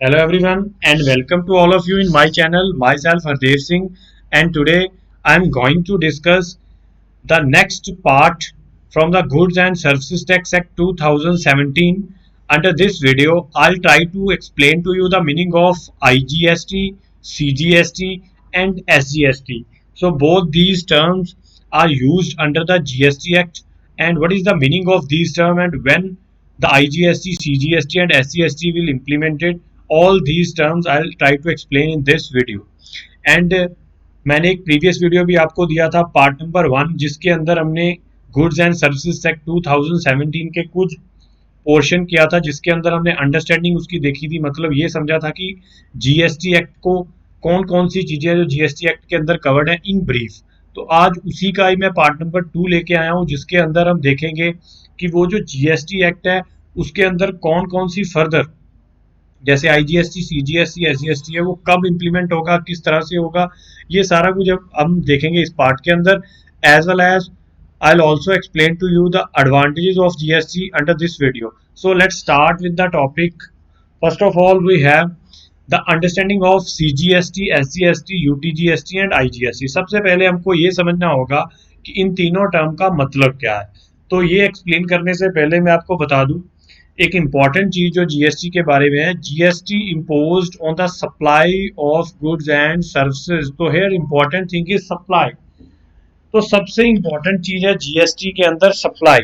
Hello everyone and welcome to all of you in my channel. Myself Hardev Singh, and today I am going to discuss the next part from the Goods and Services Tax Act 2017. Under this video, I'll try to explain to you the meaning of IGST, CGST and SGST. So both these terms are used under the GST Act, and what is the meaning of these terms and when the IGST, CGST and SGST will implemented. All these terms I'll try to explain in this video. And मैंने एक previous video भी आपको दिया था part number 1, जिसके अंदर हमने goods and services act 2017 के कुछ पोर्शन किया था, जिसके अंदर हमने अंडरस्टैंडिंग उसकी देखी थी। मतलब ये समझा था कि जीएसटी एक्ट को कौन कौन सी चीजें जो जीएसटी एक्ट के अंदर कवर्ड है इन ब्रीफ। तो आज उसी का ही मैं पार्ट नंबर 2 लेके आया हूँ, जिसके अंदर हम देखेंगे कि वो जो जीएसटी एक्ट है उसके अंदर कौन कौन सी फर्दर, जैसे आईजीएसटी, सीजीएसटी, एसजीएसटी है, वो कब इंप्लीमेंट होगा, किस तरह से होगा, ये सारा कुछ अब हम देखेंगे इस पार्ट के अंदर। As well as I will also explain to you the advantages of GST under this video. So let's start with the topic. First of all we have the understanding of CGST, SGST, UTGST and IGST. सबसे पहले हमको ये समझना होगा कि इन तीनों term का मतलब क्या है। तो ये एक्सप्लेन करने से पहले मैं आपको बता दूं एक इम्पॉर्टेंट चीज जो जीएसटी के बारे में है। GST imposed on the supply of goods and services. तो here important thing is supply. तो सबसे इम्पॉर्टेंट चीज है जीएसटी के अंदर सप्लाई।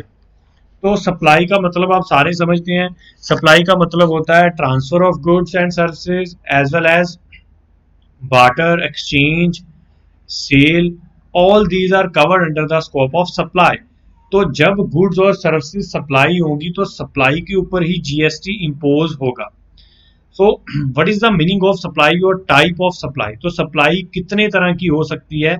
तो सप्लाई का मतलब आप सारे समझते हैं। सप्लाई का मतलब होता है transfer of goods and services as well as barter, exchange, sale. All these are covered under the scope of supply. तो जब गुड्स और सर्विसेज सप्लाई होंगी तो सप्लाई के ऊपर ही जीएसटी इम्पोज होगा। So what is the meaning of supply और type of supply. तो सप्लाई कितने तरह की हो सकती है।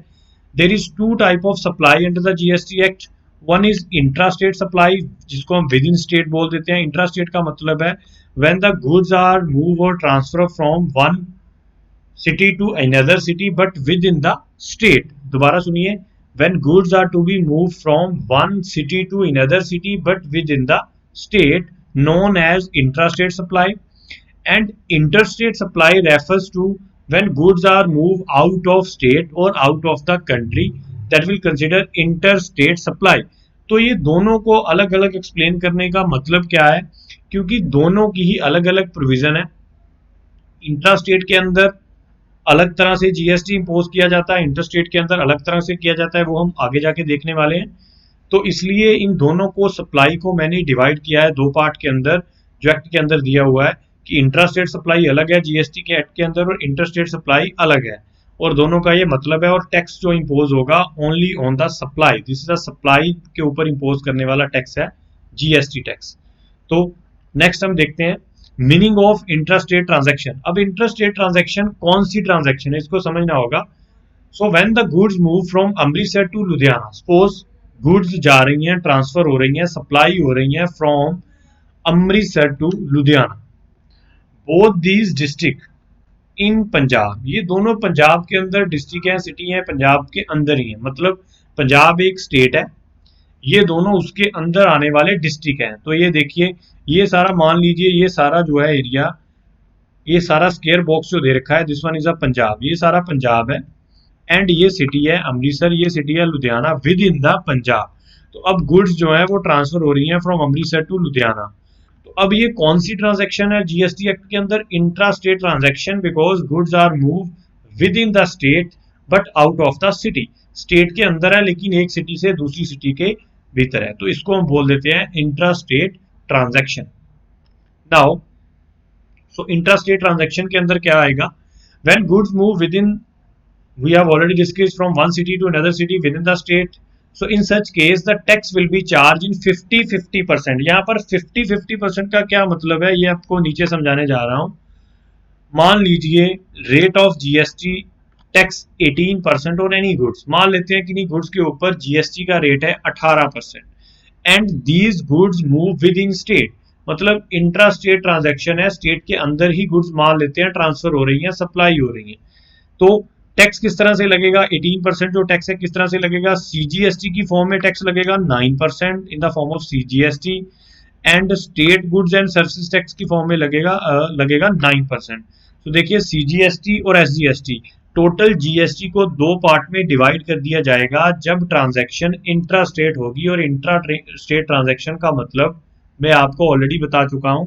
There is two type of supply under the GST act. One is intra state supply, जिसको हम विद इन स्टेट बोल देते हैं। इंट्रा स्टेट का मतलब है when the goods are move और transfer from one city to another city but within the state। दोबारा सुनिए, when goods are to be moved from one city to another city but within the state, known as intrastate supply। and interstate supply refers to when goods are moved out of state or out of the country, that will consider interstate supply। तो ये दोनों को अलग अलग explain करने का मतलब क्या है, क्योंकि दोनों की ही अलग अलग प्रोविजन है। इंट्रास्टेट के अंदर अलग तरह से जीएसटी इम्पोज किया जाता है, इंटरस्टेट के अंदर अलग तरह से किया जाता है, वो हम आगे जाके देखने वाले हैं। तो इसलिए इन दोनों को सप्लाई को मैंने डिवाइड किया है दो पार्ट के अंदर, जो एक्ट के अंदर दिया हुआ है कि इंट्रास्टेट सप्लाई अलग है जीएसटी के एक्ट के अंदर और इंटरस्टेट सप्लाई अलग है, और दोनों का ये मतलब है। और टैक्स जो इम्पोज होगा only on the supply, this is the supply के ऊपर इम्पोज करने वाला टैक्स है जीएसटी टैक्स। तो नेक्स्ट हम देखते हैं मीनिंग ऑफ इंट्रास्टेट ट्रांजैक्शन। अब इंट्रास्टेट ट्रांजैक्शन कौन सी ट्रांजैक्शन है, इसको समझना होगा। So when the goods move from Amritsar to Ludhiana, suppose goods जा रही हैं, ट्रांसफर हो रही हैं, सप्लाई हो रही हैं from Amritsar to Ludhiana, both these district in Punjab. ये दोनों पंजाब के अंदर डिस्ट्रिक्ट हैं, सिटी हैं, पंजाब के अंदर ही है। मतलब पंजाब एक स्टेट है, ये दोनों उसके अंदर आने वाले डिस्ट्रिक्ट हैं। तो ये देखिए, ये सारा मान लीजिए, ये सारा जो है एरिया, ये सारा स्क्वायर बॉक्स जो दे रखा है, this one is a Punjab, ये सारा पंजाब है। एंड ये सिटी है अमृतसर, ये सिटी है Ludhiana with in the Punjab. तो अब गुड्स जो है वो ट्रांसफर हो रही हैं फ्रॉम अमृतसर टू लुधियाना। तो अब ये कौन सी ट्रांजैक्शन है जीएसटी एक्ट के अंदर, intra state transaction, because goods are move within the state but out of the city. State के अंदर है लेकिन एक सिटी से दूसरी सिटी के भीतर है, तो इसको हम बोल देते हैं intra state transaction. Now so intra state transaction के अंदर क्या आएगा, when goods move with in, we have already discussed, from one city to another city within the state। so in such case the tax will be charged in 50-50%। यहाँ पर 50-50% का क्या मतलब है, ये आपको नीचे समझाने जा रहा हूँ। मान लीजिए rate of GST tax 18% on any goods. मान लेते हैं कि नहीं गुड्स के ऊपर जीएसटी का रेट है 18%, and these goods move with in state. मतलब इंट्रा स्टेट ट्रांजैक्शन है, स्टेट के अंदर ही गुड्स मान लेते हैं ट्रांसफर हो रही हैं, सप्लाई हो रही है। तो टैक्स किस तरह से लगेगा, 18% जो टैक्स है किस तरह से लगेगा, सीजीएसटी की फॉर्म में टैक्स लगेगा 9% in the form of CGST, and state goods and services tax की फॉर्म में लगेगा 9%। तो देखिए सीजीएसटी और एसजीएसटी, टोटल जीएसटी को दो पार्ट में डिवाइड कर दिया जाएगा जब ट्रांजैक्शन इंट्रा स्टेट होगी, और इंट्रा स्टेट ट्रांजैक्शन का मतलब मैं आपको ऑलरेडी बता चुका हूं।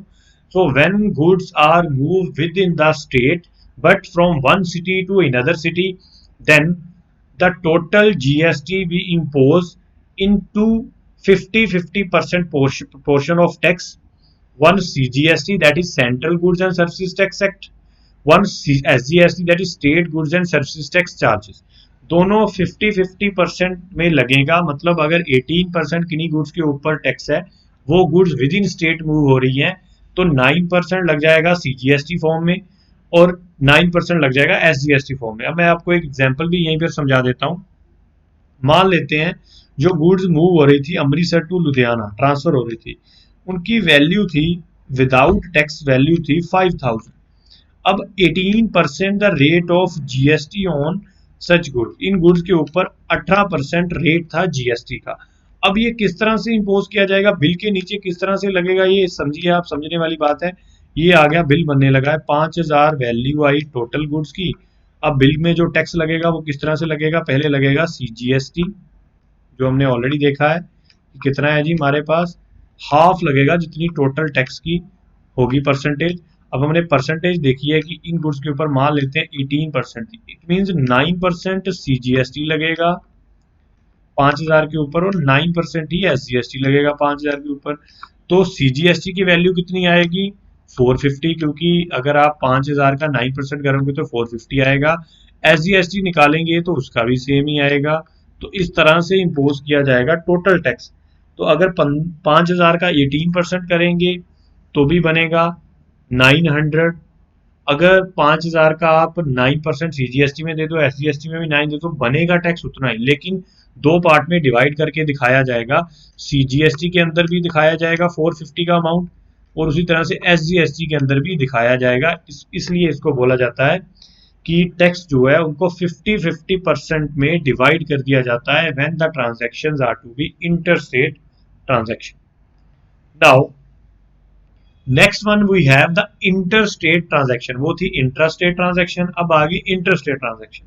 So when goods are move within the state but from one city to another city, then the total GST we impose into 50% portion of tax. One CGST, that is Central Goods and Services Tax Act, one SGST, that is State Goods and Services Tax Charges. दोनों 50-50% में लगेगा। मतलब अगर 18% किन्हीं goods के ऊपर tax है, वो goods with in state move हो रही है, तो 9% लग जाएगा सीजीएसटी फॉर्म में और 9% लग जाएगा एसजीएसटी फॉर्म में। अब मैं आपको एक एग्जांपल भी यहीं पर समझा देता हूं। मान लेते हैं जो गुड्स मूव हो रही थी अमृतसर टू लुधियाना ट्रांसफर हो रही थी, उनकी वैल्यू थी विदाउट टैक्स वैल्यू थी 5000। अब 18% the rate of GST on such goods, in goods के ऊपर 18% रेट था जीएसटी का। अब ये किस तरह से इंपोज किया जाएगा, बिल के नीचे किस तरह से लगेगा, ये समझिए, आप समझने वाली बात है। ये आ गया, बिल बनने लगा है, 5000 वैल्यू आई टोटल गुड्स की। अब बिल में जो टैक्स लगेगा वो किस तरह से लगेगा, पहले लगेगा सीजीएसटी जो हमने ऑलरेडी देखा है कितना है जी हमारे पास, हाफ लगेगा जितनी टोटल टैक्स की होगी परसेंटेज। अब हमने परसेंटेज देखी है कि इन गुड्स के ऊपर मान लेते हैं 18% थी, इट मींस 9% सीजीएसटी लगेगा 5000 के ऊपर और 9% ही एसजीएसटी लगेगा 5000 के ऊपर। तो सीजीएसटी की वैल्यू कितनी आएगी, 450, क्योंकि अगर आप 5000 का 9% करोगे तो 450 आएगा। एसजीएसटी निकालेंगे तो उसका भी सेम ही आएगा। तो इस तरह से इम्पोज किया जाएगा टोटल टैक्स। तो अगर 5000 का 18% करेंगे तो भी बनेगा 900। अगर 5000 का आप 9% सीजीएसटी में दे दो, एसजीएसटी में भी 9 दे दो, बनेगा टैक्स उतना ही, लेकिन दो पार्ट में डिवाइड करके दिखाया जाएगा। सीजीएसटी के अंदर भी दिखाया जाएगा 450 का अमाउंट, और उसी तरह से एसजीएसटी के अंदर भी दिखाया जाएगा। इसलिए इसको बोला जाता है कि टैक्स जो है उनको 50-50% में डिवाइड कर दिया जाता है when the transactions are to be interstate transaction. Now next one we have the interstate transaction. वो थी इंट्रास्टेट ट्रांजैक्शन, अब आ गई इंटरस्टेट ट्रांजैक्शन।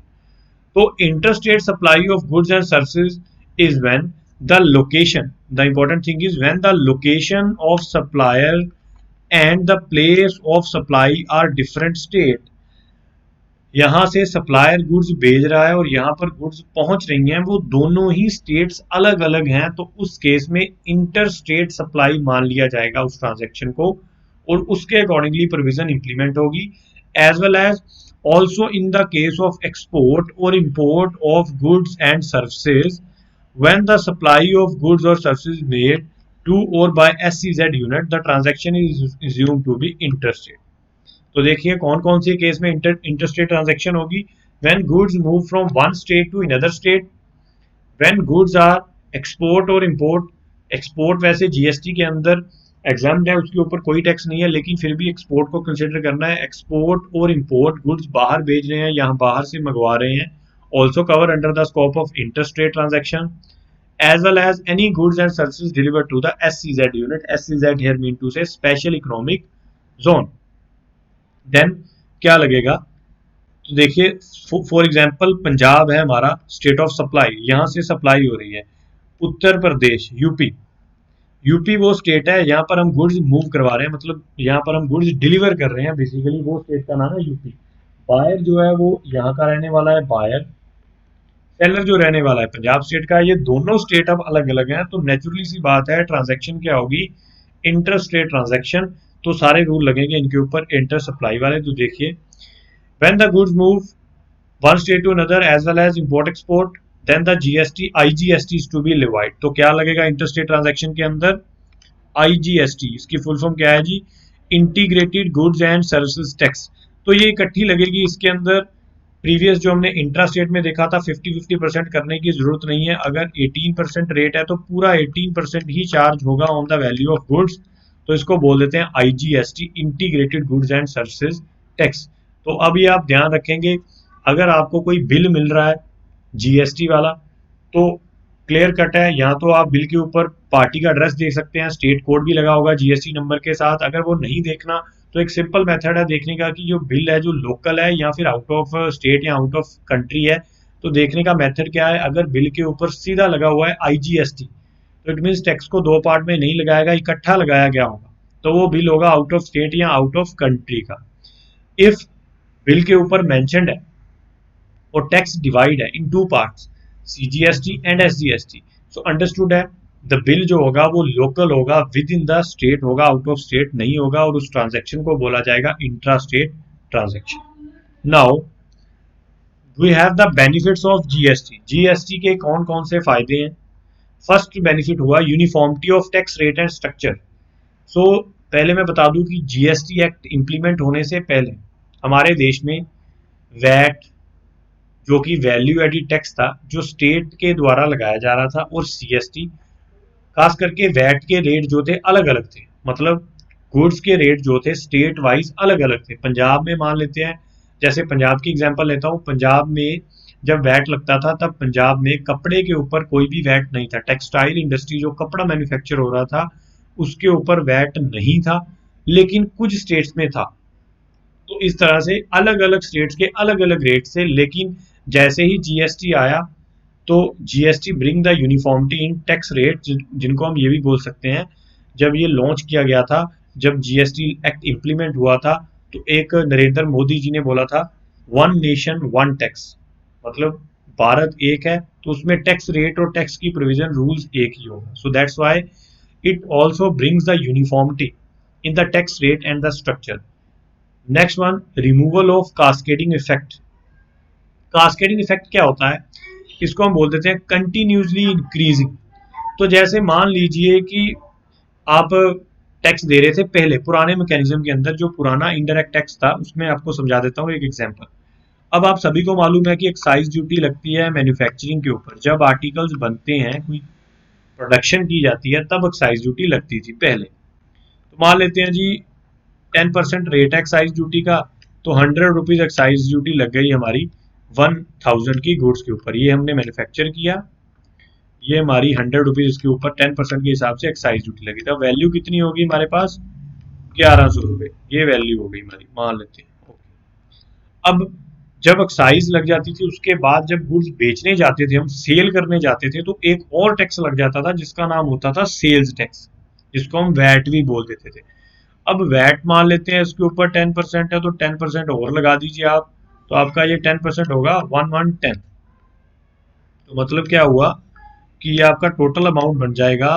तो interstate supply of goods and services is when the location, the important thing is when the location of supplier and the place of supply are different state. यहां से supplier goods भेज रहा है और यहाँ पर goods पहुंच रही हैं, वो दोनों ही स्टेट्स अलग अलग हैं, तो उस केस में इंटर स्टेट सप्लाई मान लिया जाएगा उस ट्रांजैक्शन को, और उसके अकॉर्डिंगली प्रोविजन इंप्लीमेंट होगी। As well as also in the case of export और import of goods and services, when the supply of goods or services made to or by SEZ unit, the transaction is assumed to be interstate। तो देखिए कौन कौन से case में interstate transaction होगी। When goods move from one state to another state, when goods are export और import. Export वैसे GST के अंदर एग्जाम्ड है, उसके ऊपर कोई टैक्स नहीं है, लेकिन फिर भी एक्सपोर्ट को कंसिडर करना है। एक्सपोर्ट और इंपोर्ट, गुड्स बाहर भेज रहे हैं, यहाँ बाहर से मंगवा रहे हैं, also cover under the scope of interstate transaction, as well as any goods and services delivered to the SEZ unit। SEZ here mean to say special economic zone। Then क्या लगेगा, तो देखिए फॉर एग्जांपल पंजाब है हमारा state of supply, यहाँ से supply हो रही है। उत्तर प्रदेश यूपी, यूपी वो स्टेट है यहाँ पर हम गुड्स मूव करवा रहे हैं, मतलब यहाँ पर हम गुड्स डिलीवर कर रहे हैं, बेसिकली वो स्टेट का नाम है यूपी। बायर जो है वो यहाँ का रहने वाला है बायर, सेलर जो रहने वाला है पंजाब स्टेट का। ये दोनों स्टेट अब अलग अलग हैं, तो नेचुरली सी बात है ट्रांजैक्शन क्या होगी, इंटर स्टेट ट्रांजैक्शन। तो सारे रूल लगेंगे इनके ऊपर इंटर सप्लाई वाले। तो देखिए when the goods move one state to another as well as import export, then the GST IGST is to be levied. तो क्या लगेगा इंटरस्टेट ट्रांजैक्शन के अंदर, आईजीएसटी, इसकी फुल फॉर्म क्या है जी, integrated goods and services tax. तो ये इकट्ठी लगेगी इसके अंदर। प्रीवियस जो हमने इंट्रा स्टेट में देखा था 50-50% करने की जरूरत नहीं है। अगर 18% रेट है तो पूरा 18% ही चार्ज होगा on the value of goods. तो इसको बोल देते हैं IGST, integrated goods and services tax. तो अब ये आप ध्यान रखेंगे, अगर आपको कोई बिल मिल रहा है जीएसटी वाला, तो क्लियर कट है। यहाँ तो आप बिल के ऊपर पार्टी का एड्रेस देख सकते हैं, स्टेट कोड भी लगा होगा जीएसटी नंबर के साथ। अगर वो नहीं देखना तो एक सिंपल मेथड है देखने का कि जो बिल है जो लोकल है या फिर आउट ऑफ स्टेट या आउट ऑफ कंट्री है। तो देखने का मेथड क्या है, अगर बिल के ऊपर सीधा लगा हुआ है आईजीएसटी तो इट मीन्स टैक्स को दो पार्ट में नहीं लगाएगा, इकट्ठा लगाया गया होगा, तो वो बिल होगा आउट ऑफ स्टेट या आउट ऑफ कंट्री का। इफ बिल के ऊपर मेंशन्ड है और टैक्स डिवाइड है in two parts, CGST and SGST, so understood है द बिल जो होगा वो लोकल होगा, विद इन द स्टेट होगा, आउट ऑफ स्टेट नहीं होगा, और उस ट्रांजैक्शन को बोला जाएगा intra state transaction. Now we have the benefits of GST. GST के कौन कौन से फायदे हैं? फर्स्ट बेनिफिट हुआ uniformity of tax rate and structure. So पहले मैं बता दूं कि जीएसटी एक्ट इंप्लीमेंट होने से पहले हमारे देश में वैट जो कि वैल्यू एडिड टैक्स था जो स्टेट के द्वारा लगाया जा रहा था, और सीएसटी, खास करके वैट के रेट जो थे अलग अलग थे। मतलब गुड्स के रेट जो थे स्टेट वाइज अलग अलग थे। पंजाब में मान लेते हैं, जैसे पंजाब की एग्जांपल लेता हूँ, पंजाब में जब वैट लगता था तब पंजाब में कपड़े के ऊपर कोई भी वैट नहीं था। टेक्सटाइल इंडस्ट्री जो कपड़ा मैन्युफैक्चर हो रहा था उसके ऊपर वैट नहीं था, लेकिन कुछ स्टेट्स में था। तो इस तरह से अलग अलग स्टेट्स के अलग अलग रेट से, लेकिन जैसे ही जीएसटी आया तो GST bring the uniformity in tax rate, जिनको हम ये भी बोल सकते हैं, जब ये लॉन्च किया गया था, जब जीएसटी एक्ट इंप्लीमेंट हुआ था, तो एक नरेंद्र मोदी जी ने बोला था वन नेशन वन टैक्स, मतलब भारत एक है तो उसमें टैक्स रेट और टैक्स की प्रोविजन रूल्स एक ही होगा। सो that's why it also brings the uniformity in the tax rate and the structure. Next one, removal of cascading effect. Cascading effect क्या होता है? इसको हम बोल देते हैं कंटिन्यूसली इंक्रीजिंग। तो जैसे मान लीजिए कि आप टैक्स दे रहे थे पहले पुराने मैकेनिज्म के अंदर, जो पुराना इनडायरेक्ट टैक्स था, उसमें आपको समझा देता हूँ एक एग्जांपल। अब आप सभी को मालूम है कि एक्साइज ड्यूटी लगती है मैन्युफैक्चरिंग के ऊपर। जब आर्टिकल्स बनते हैं, कोई प्रोडक्शन की जाती है, तब एक्साइज ड्यूटी लगती थी पहले। तो मान लेते हैं जी 10% रेट है एक्साइज ड्यूटी का, तो 100 रुपीज एक्साइज ड्यूटी लग गई हमारी 1000 की गुड्स के ऊपर। ये हमने मैन्युफैक्चर किया, ये हमारी 100 रुपीज इसके ऊपर 10% के हिसाब से एक्साइज ड्यूटी लगी। तो वैल्यू कितनी होगी हमारे पास? 1100 रुपये, ये वैल्यू हो गई हमारी, मान लेते हैं। अब जब एक्साइज लग जाती थी उसके बाद जब गुड्स बेचने जाते थे, हम सेल करने जाते थे, तो एक और टैक्स लग जाता था जिसका नाम होता था सेल्स टैक्स, जिसको हम वैट भी बोल देते थे। अब वैट मान लेते हैं इसके ऊपर 10% है, तो 10% और लगा दीजिए आप, तो आपका ये 10% होगा 1110। तो मतलब क्या हुआ कि ये आपका टोटल अमाउंट बन जाएगा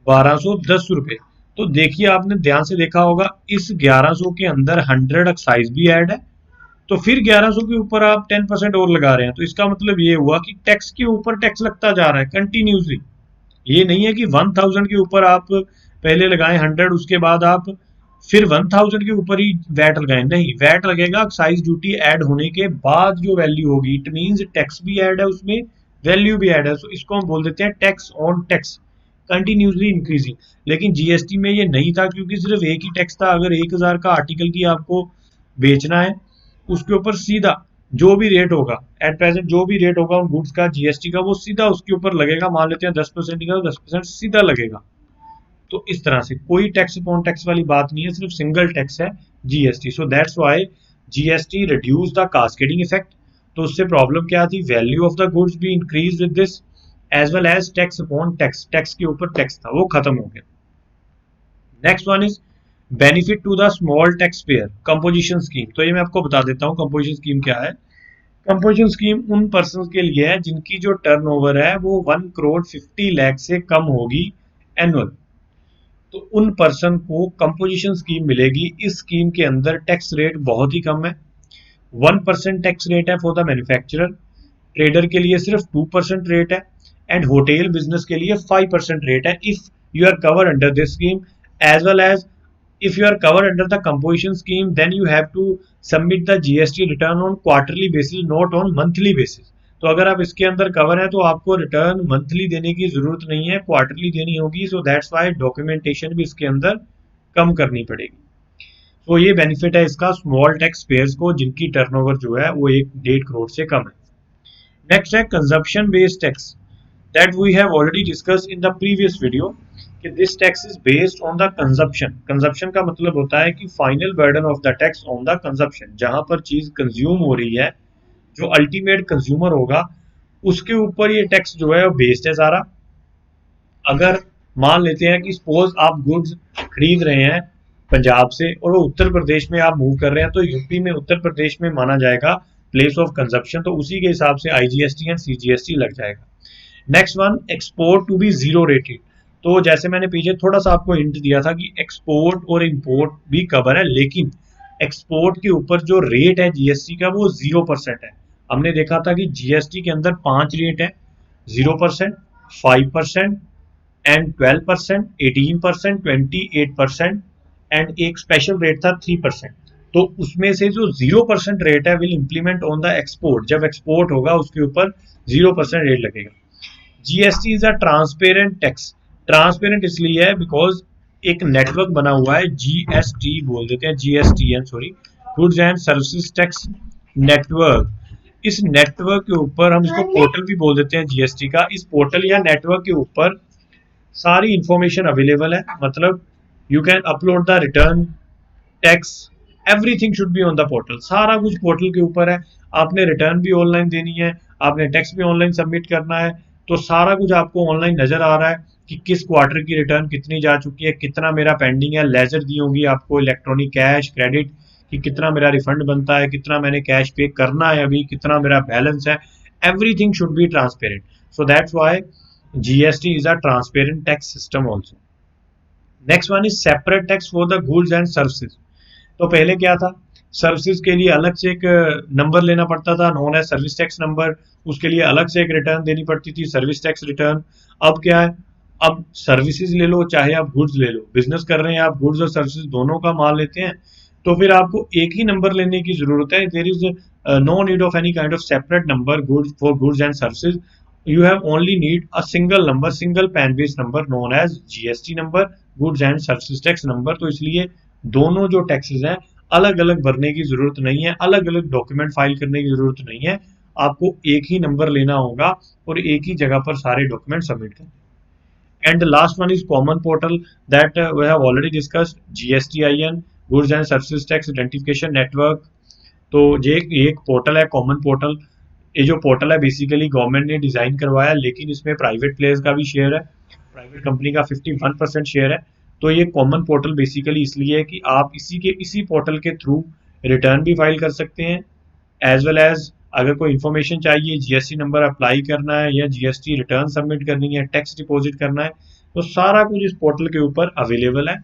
1210 रुपये। तो देखिए, आपने ध्यान से देखा होगा इस 1100 के अंदर 100 एक्साइज भी ऐड है, तो फिर 1100 के ऊपर आप 10% और लगा रहे हैं। तो इसका मतलब ये हुआ कि टैक्स के ऊपर टैक्स लगता जा रहा है कंटिन्यूसली। ये नहीं है कि 1000 के ऊपर आप पहले लगाएं 100, उसके बाद आप फिर 1000 के ऊपर ही वैट लगाएं। नहीं, वैट लगेगा एक्साइज ड्यूटी ऐड होने के बाद जो वैल्यू होगी। इट मींस टैक्स भी ऐड है उसमें, वैल्यू भी ऐड है। सो इसको हम बोल देते हैं tax on tax, continuously increasing. लेकिन जीएसटी में ये नहीं था, क्योंकि सिर्फ एक ही टैक्स था। अगर 1000 का आर्टिकल की आपको बेचना है, उसके ऊपर सीधा जो भी रेट होगा, एट प्रेजेंट जो भी रेट होगा उन गुड्स का जीएसटी का, वो सीधा उसके ऊपर लगेगा। मान लेते हैं 10% का, तो 10% सीधा लगेगा। तो इस तरह से कोई टैक्स अपॉन टैक्स वाली बात नहीं है, सिर्फ सिंगल टैक्स है GST. So that's why GST reduce the cascading effect. तो उससे प्रॉब्लम क्या थी? वैल्यू ऑफ द गुड्स भी increase with this, as well as tax upon tax, tax के ऊपर टैक्स था वो खत्म हो गया। Next one is benefit to the small tax payer, composition scheme. तो ये मैं आपको बता देता हूँ कंपोजिशन स्कीम क्या है। कंपोजिशन स्कीम उन पर्सन के लिए है जिनकी जो टर्नओवर है वो 1,50,00,000 से कम होगी एनुअल। तो उन पर्सन को कंपोजिशन स्कीम मिलेगी। इस स्कीम के अंदर टैक्स रेट बहुत ही कम है। 1% टैक्स रेट है फॉर द मैन्युफैक्चरर, ट्रेडर के लिए सिर्फ 2% रेट है, एंड होटल बिजनेस के लिए 5% रेट है if you are cover under this scheme. As well as if you are covered under the composition scheme, then you have to submit the GST return on quarterly basis, not on monthly basis। तो अगर आप इसके अंदर cover है तो आपको return monthly देने की जरूरत नहीं है, क्वार्टरली देनी होगी। सो दैट्स वाई डॉक्यूमेंटेशन भी इसके अंदर कम करनी पड़ेगी। तो ये बेनिफिट है इसका स्मॉल टैक्स पेयर्स को, जिनकी टर्नओवर जो है वो 1-1.5 करोड़ से कम है। नेक्स्ट है consumption based tax. that we have already discussed in the previous video कि this tax is based on the consumption. Consumption का मतलब होता है कि final burden of the tax on the consumption, जहां पर चीज कंज्यूम हो रही है, जो अल्टीमेट कंज्यूमर होगा उसके ऊपर ये टैक्स जो है वो बेस्ड है सारा। अगर मान लेते हैं कि सपोज आप गुड्स खरीद रहे हैं पंजाब से और वो उत्तर प्रदेश में आप मूव कर रहे हैं, तो यूपी में उत्तर प्रदेश में माना जाएगा प्लेस ऑफ कंजप्शन, तो उसी के हिसाब से आईजीएसटी एंड सीजीएसटी लग जाएगा। Next one, export to be zero rated. तो जैसे मैंने पीछे थोड़ा सा आपको हिंट दिया था कि एक्सपोर्ट और इंपोर्ट भी कवर है, लेकिन एक्सपोर्ट के ऊपर जो रेट है जीएसटी का वो 0% है। हमने देखा था कि जीएसटी के अंदर 5 रेट है, 0%, 5% एंड 12%, 18%, 28% एंड एक स्पेशल रेट था 3%। तो उसमें से जो 0% रेट है will implement on the export, जब एक्सपोर्ट होगा उसके ऊपर 0% रेट लगेगा। GST is a transparent tax. Transparent इसलिए है बिकॉज एक नेटवर्क बना हुआ है, जीएसटी बोल देते हैं, GSTN sorry, goods and services tax network. इस नेटवर्क के ऊपर हम इसको पोर्टल भी बोल देते हैं जीएसटी का। इस पोर्टल या नेटवर्क के ऊपर सारी इंफॉर्मेशन अवेलेबल है, मतलब you can upload the return, tax, everything should be on the portal. सारा कुछ पोर्टल के ऊपर है। आपने रिटर्न भी ऑनलाइन देनी है, आपने टैक्स भी ऑनलाइन सबमिट करना है, तो सारा कुछ आपको ऑनलाइन नजर आ रहा है कि किस क्वार्टर की रिटर्न कितनी जा चुकी है, कितना मेरा पेंडिंग है। लेजर दी होगी आपको इलेक्ट्रॉनिक कैश क्रेडिट कि कितना मेरा रिफंड बनता है, कितना मैंने कैश पे करना है अभी, कितना मेरा बैलेंस है। Everything should be transparent, so that's why GST is a transparent tax system also. Next one is separate tax for the goods and services. तो पहले क्या था, सर्विसेज के लिए अलग से एक नंबर लेना पड़ता था, known as service tax number, उसके लिए अलग से एक रिटर्न देनी पड़ती थी, सर्विस टैक्स रिटर्न। अब क्या है, अब सर्विसेज ले लो चाहे आप गुड्स ले लो, बिजनेस कर रहे हैं आप, गुड्स और सर्विसेज दोनों का माल लेते हैं, तो फिर आपको एक ही नंबर लेने की जरूरत है। There is no need of any kind of separate number goods for goods and services. you have only need a single number, single pan based number known as GST number, goods and services tax number. तो इसलिए दोनों जो taxes हैं अलग अलग भरने की जरूरत नहीं है, अलग अलग डॉक्यूमेंट फाइल करने की जरूरत नहीं है, आपको एक ही नंबर लेना होगा और एक ही जगह पर सारे डॉक्यूमेंट सबमिट करने। and the last one is common portal that we have already discussed, GSTIN, goods and services tax identification network। तो ये एक पोर्टल है, कॉमन पोर्टल। ये जो पोर्टल है बेसिकली गवर्नमेंट ने डिजाइन करवाया, लेकिन इसमें प्राइवेट प्लेयर्स का भी शेयर है, प्राइवेट कंपनी का 51% शेयर है। तो ये कॉमन पोर्टल बेसिकली इसलिए है कि आप इसी पोर्टल के थ्रू रिटर्न भी फाइल कर सकते हैं, एज वेल एज अगर कोई इन्फॉर्मेशन चाहिए, जीएसटी नंबर अप्लाई करना है या जीएसटी रिटर्न सबमिट करनी है, टैक्स डिपॉजिट करना है, तो सारा कुछ इस पोर्टल के ऊपर अवेलेबल है।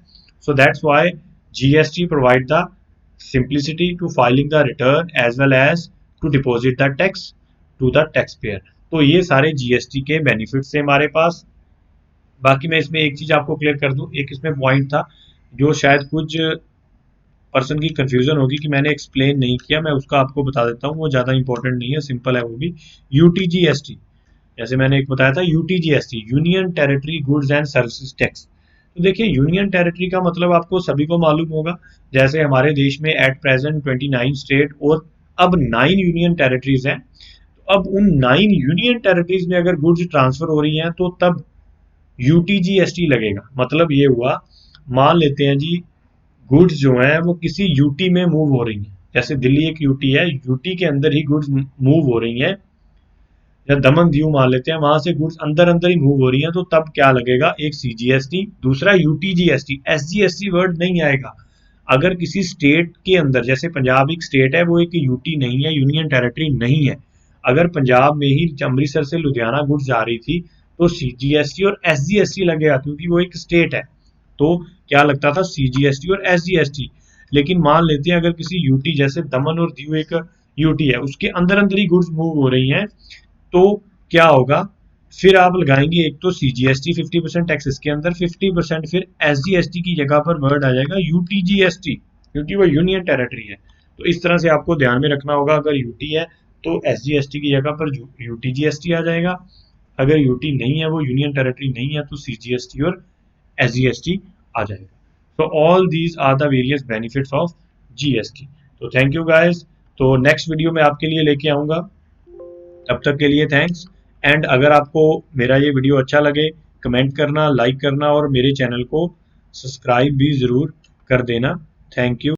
So that's why GST provide the simplicity to filing the return as well as to deposit the tax to the tax payer. तो ये सारे जीएसटी के बेनिफिट्स हैं हमारे पास। बाकी मैं इसमें एक चीज आपको क्लियर कर दूं, एक इसमें पॉइंट था जो शायद कुछ पर्सन की कंफ्यूजन होगी कि मैंने एक्सप्लेन नहीं किया, मैं उसका आपको बता देता हूँ, वो ज़्यादा इंपॉर्टेंट नहीं है, सिंपल है वो भी। यूटीजीएसटी, जैसे मैंने एक बताया था UTGST, union territory goods and services tax. तो देखिए यूनियन टेरिटरी का मतलब आपको सभी को मालूम होगा, जैसे हमारे देश में एट प्रेजेंट 29 स्टेट और अब 9 यूनियन टेरिटरीज हैं। तो अब उन 9 यूनियन टेरिटरीज में अगर गुड्स ट्रांसफर हो रही हैं तो तब यूटीजीएसटी लगेगा। मतलब ये हुआ, मान लेते हैं जी गुड्स जो हैं वो किसी यूटी में मूव हो रही हैं, जैसे दिल्ली एक यूटी है, यूटी के अंदर ही गुड्स मूव हो रही हैं, या दमन दीव मान लेते हैं, वहां से गुड्स अंदर अंदर ही मूव हो रही हैं, तो तब क्या लगेगा, एक सीजीएसटी, दूसरा यूटीजीएसटी। एसजीएसटी वर्ड नहीं आएगा। अगर किसी स्टेट के अंदर, जैसे पंजाब एक स्टेट है, वो एक यूटी नहीं है, यूनियन टेरिटरी नहीं है, अगर पंजाब में ही अमृतसर से लुधियाना गुड्स जा रही थी तो सीजीएसटी और एसजीएसटी लगेगा, क्योंकि वो एक स्टेट है। तो क्या लगता था, सीजीएसटी और एसजीएसटी। लेकिन मान लेते हैं अगर किसी यूटी, जैसे दमन और दीव एक यूटी है, उसके अंदर अंदर ही गुड्स मूव हो रही हैं, तो क्या होगा, फिर आप लगाएंगे एक तो सीजीएसटी 50% टैक्स इसके अंदर, 50% फिर एसजीएसटी की जगह पर वर्ड आ जाएगा यूटीजीएसटी, क्योंकि वो यूनियन टेरिटरी है। तो इस तरह से आपको ध्यान में रखना होगा, अगर यूटी है तो एसजीएसटी की जगह पर यूटीजीएसटी आ जाएगा, अगर यूटी नहीं है, वो यूनियन टेरिटरी नहीं है, तो सीजीएसटी और एसजीएसटी आ जाएगा। तो all these are the various benefits of GST. तो थैंक यू गाइस, तो नेक्स्ट वीडियो में आपके लिए लेके आऊंगा, तब तक के लिए थैंक्स एंड अगर आपको मेरा ये वीडियो अच्छा लगे, कमेंट करना, लाइक करना और मेरे चैनल को सब्सक्राइब भी ज़रूर कर देना। Thank you.